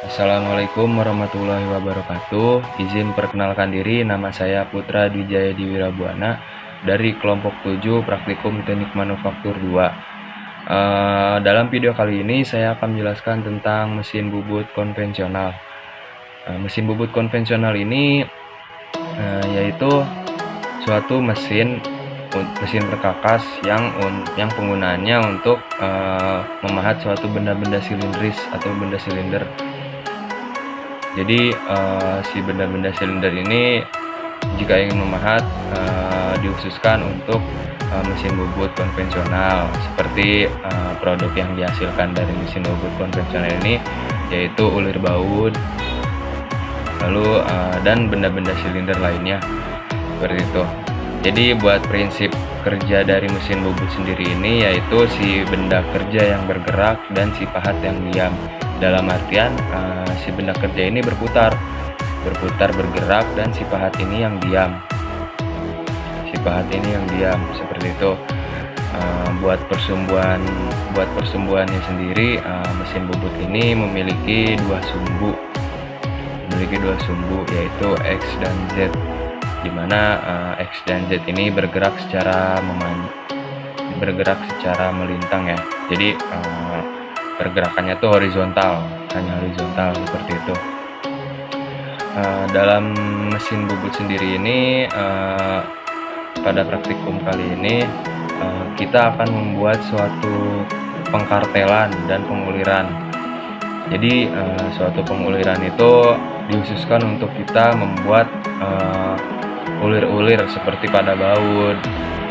Assalamualaikum warahmatullahi wabarakatuh. Izin perkenalkan diri, nama saya Putra Dwijaya Diwirabuana dari kelompok 7 Praktikum Teknik Manufaktur 2. Dalam video kali ini saya akan menjelaskan tentang mesin bubut konvensional. Mesin bubut konvensional ini yaitu suatu mesin perkakas yang penggunaannya untuk memahat suatu benda-benda silindris atau benda silinder. Jadi si benda-benda silinder ini jika ingin memahat dikhususkan untuk mesin bubut konvensional, seperti produk yang dihasilkan dari mesin bubut konvensional ini yaitu ulir baut, lalu dan benda-benda silinder lainnya seperti itu. Jadi buat prinsip kerja dari mesin bubut sendiri ini yaitu si benda kerja yang bergerak dan si pahat yang diam. Dalam artian si benda kerja ini berputar bergerak, dan si pahat ini yang diam. Seperti itu. Buat persumbuannya sendiri, mesin bubut ini memiliki dua sumbu yaitu X dan Z, di mana X dan Z ini bergerak secara melintang ya. Jadi pergerakannya tuh hanya horizontal seperti itu. Dalam mesin bubut sendiri ini pada praktikum kali ini kita akan membuat suatu pengkartelan dan penguliran. Jadi suatu penguliran itu dikhususkan untuk kita membuat ulir-ulir seperti pada baut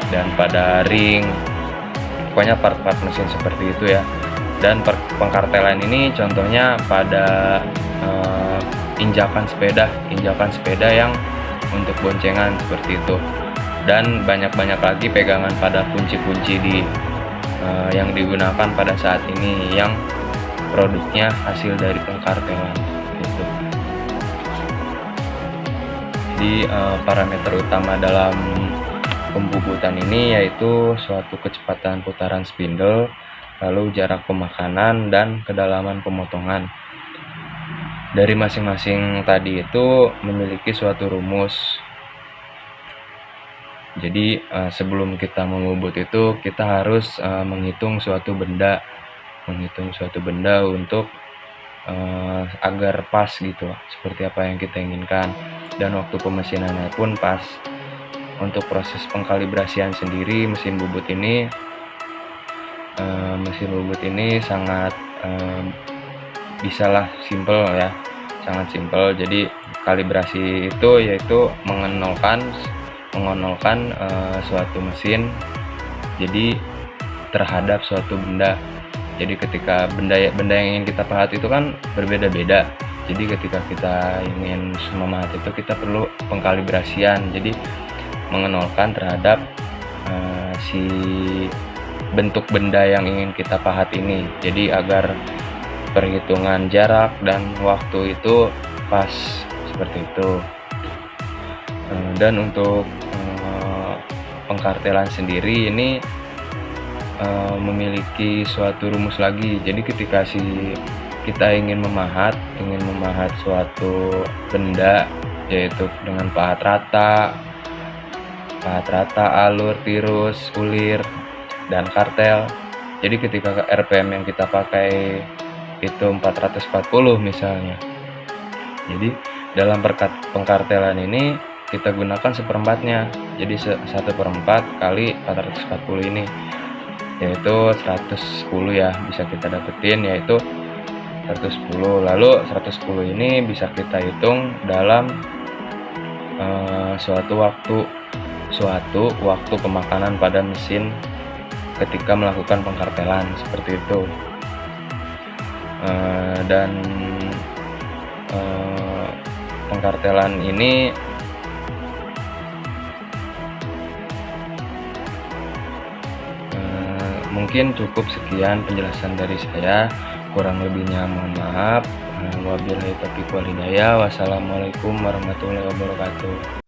dan pada ring, pokoknya part-part mesin seperti itu ya. Dan pengkartelan ini contohnya pada injakan sepeda yang untuk boncengan seperti itu. Dan banyak lagi pegangan pada kunci-kunci yang digunakan pada saat ini yang produknya hasil dari pengkartelan gitu. Jadi parameter utama dalam pembubutan ini yaitu suatu kecepatan putaran spindle, lalu jarak pemakanan dan kedalaman pemotongan. Dari masing-masing tadi itu memiliki suatu rumus. Jadi sebelum kita membubut itu kita harus menghitung suatu benda untuk agar pas gitu, seperti apa yang kita inginkan, dan waktu pemesinannya pun pas. Untuk proses pengkalibrasian sendiri mesin bubut ini sangat bisalah simple ya, sangat simple. Jadi kalibrasi itu yaitu mengonolkan suatu mesin jadi terhadap suatu benda. Jadi ketika benda yang ingin kita pahat itu kan berbeda-beda. Jadi ketika kita ingin memahat itu kita perlu pengkalibrasian. Jadi mengenolkan terhadap si bentuk benda yang ingin kita pahat ini. Jadi agar perhitungan jarak dan waktu itu pas seperti itu. Dan untuk pengkartelan sendiri ini memiliki suatu rumus lagi. Jadi ketika kita ingin memahat suatu benda yaitu dengan pahat rata, alur, tirus, ulir, dan kartel. Jadi ketika RPM yang kita pakai itu 440 misalnya. Jadi dalam pengkartelan ini kita gunakan seperempatnya. Jadi 1/4 kali 440 ini yaitu 110 ya, bisa kita dapetin yaitu 110. Lalu 110 ini bisa kita hitung dalam suatu waktu pemakanan pada mesin ketika melakukan pengkartelan seperti itu. Dan pengkartelan ini mungkin cukup sekian penjelasan dari saya, kurang lebihnya mohon maaf. Wabillahi taufiq wal hidayah. Wassalamualaikum warahmatullahi wabarakatuh.